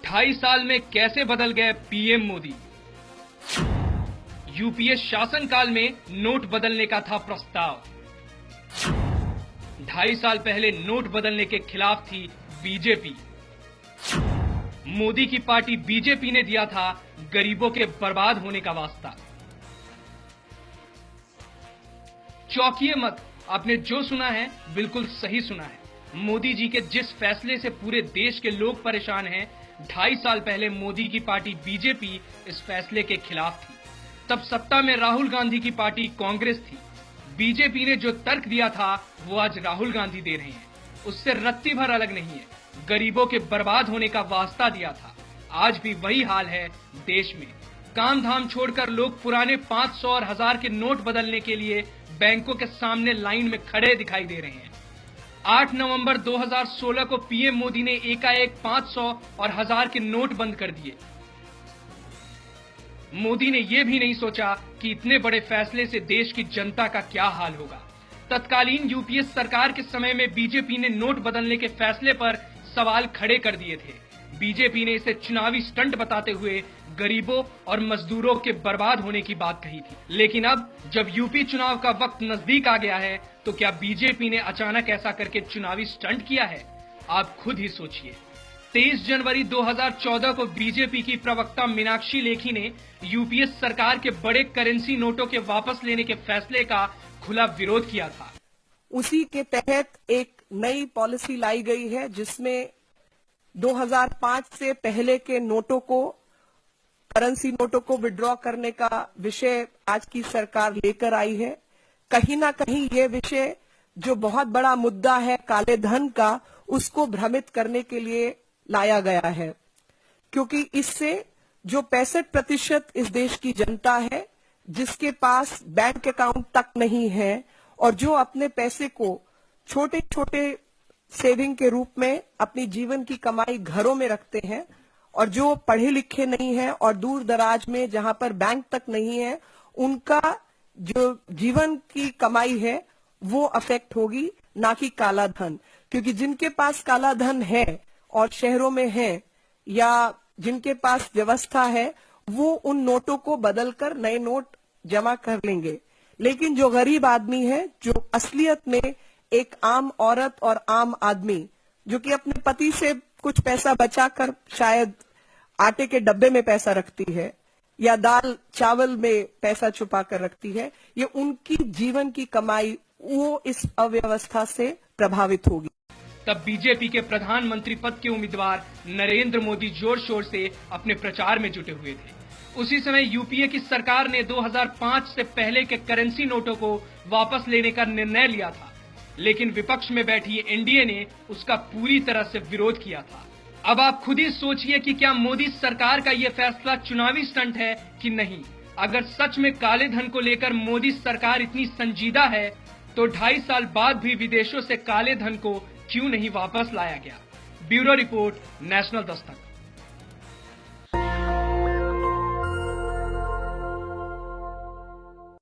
2.5 साल में कैसे बदल गए पीएम मोदी। यूपीए शासनकाल में नोट बदलने का था प्रस्ताव। 2.5 साल पहले नोट बदलने के खिलाफ थी बीजेपी। मोदी की पार्टी बीजेपी ने दिया था गरीबों के बर्बाद होने का वास्ता। चौंकिए मत, आपने जो सुना है बिल्कुल सही सुना है। मोदी जी के जिस फैसले से पूरे देश के लोग परेशान हैं, 2.5 साल पहले मोदी की पार्टी बीजेपी इस फैसले के खिलाफ थी। तब सत्ता में राहुल गांधी की पार्टी कांग्रेस थी। बीजेपी ने जो तर्क दिया था वो आज राहुल गांधी दे रहे हैं, उससे रत्ती भर अलग नहीं है। गरीबों के बर्बाद होने का वास्ता दिया था। आज भी वही हाल है देश में। काम धाम छोड़कर लोग पुराने 500 और 1000 के नोट बदलने के लिए बैंकों के सामने लाइन में खड़े दिखाई दे रहे हैं। 8 नवंबर 2016 को पीएम मोदी ने एकाएक 500 और 1000 के नोट बंद कर दिए। मोदी ने यह भी नहीं सोचा कि इतने बड़े फैसले से देश की जनता का क्या हाल होगा। तत्कालीन यूपीए सरकार के समय में बीजेपी ने नोट बदलने के फैसले पर सवाल खड़े कर दिए थे। बीजेपी ने इसे चुनावी स्टंट बताते हुए गरीबों और मजदूरों के बर्बाद होने की बात कही थी। लेकिन अब जब यूपी चुनाव का वक्त नजदीक आ गया है, तो क्या बीजेपी ने अचानक ऐसा करके चुनावी स्टंट किया है? आप खुद ही सोचिए। 23 जनवरी 2014 को बीजेपी की प्रवक्ता मीनाक्षी लेखी ने यूपीए सरकार के बड़े करेंसी नोटों के वापस लेने के फैसले का खुला विरोध किया था। उसी के तहत एक नई पॉलिसी लाई गई है, जिसमें 2005 से पहले के नोटों को, करेंसी नोटों को विड्रॉ करने का विषय आज की सरकार लेकर आई है। कहीं ना कहीं ये विषय जो बहुत बड़ा मुद्दा है काले धन का, उसको भ्रमित करने के लिए लाया गया है, क्योंकि इससे जो 65% इस देश की जनता है, जिसके पास बैंक अकाउंट तक नहीं है और जो अपने पैसे को छोटे छोटे सेविंग के रूप में अपनी जीवन की कमाई घरों में रखते हैं, और जो पढ़े लिखे नहीं है और दूर दराज में जहां पर बैंक तक नहीं है, उनका जो जीवन की कमाई है वो अफेक्ट होगी, ना कि काला धन। क्योंकि जिनके पास काला धन है और शहरों में है, या जिनके पास व्यवस्था है, वो उन नोटों को बदलकर नए नोट जमा कर लेंगे। लेकिन जो गरीब आदमी है, जो असलियत में एक आम औरत और आम आदमी, जो कि अपने पति से कुछ पैसा बचाकर शायद आटे के डब्बे में पैसा रखती है या दाल चावल में पैसा छुपा कर रखती है, ये उनकी जीवन की कमाई वो इस अव्यवस्था से प्रभावित होगी। तब बीजेपी के प्रधानमंत्री पद के उम्मीदवार नरेंद्र मोदी जोर शोर से अपने प्रचार में जुटे हुए थे। उसी समय यूपीए की सरकार ने 2005 से पहले के करेंसी नोटों को वापस लेने का निर्णय लिया था, लेकिन विपक्ष में बैठी एनडीए ने उसका पूरी तरह से विरोध किया था। अब आप खुद ही सोचिए कि क्या मोदी सरकार का यह फैसला चुनावी स्टंट है कि नहीं। अगर सच में काले धन को लेकर मोदी सरकार इतनी संजीदा है, तो 2.5 साल बाद भी विदेशों से काले धन को क्यों नहीं वापस लाया गया। Bureau report, national Dastak.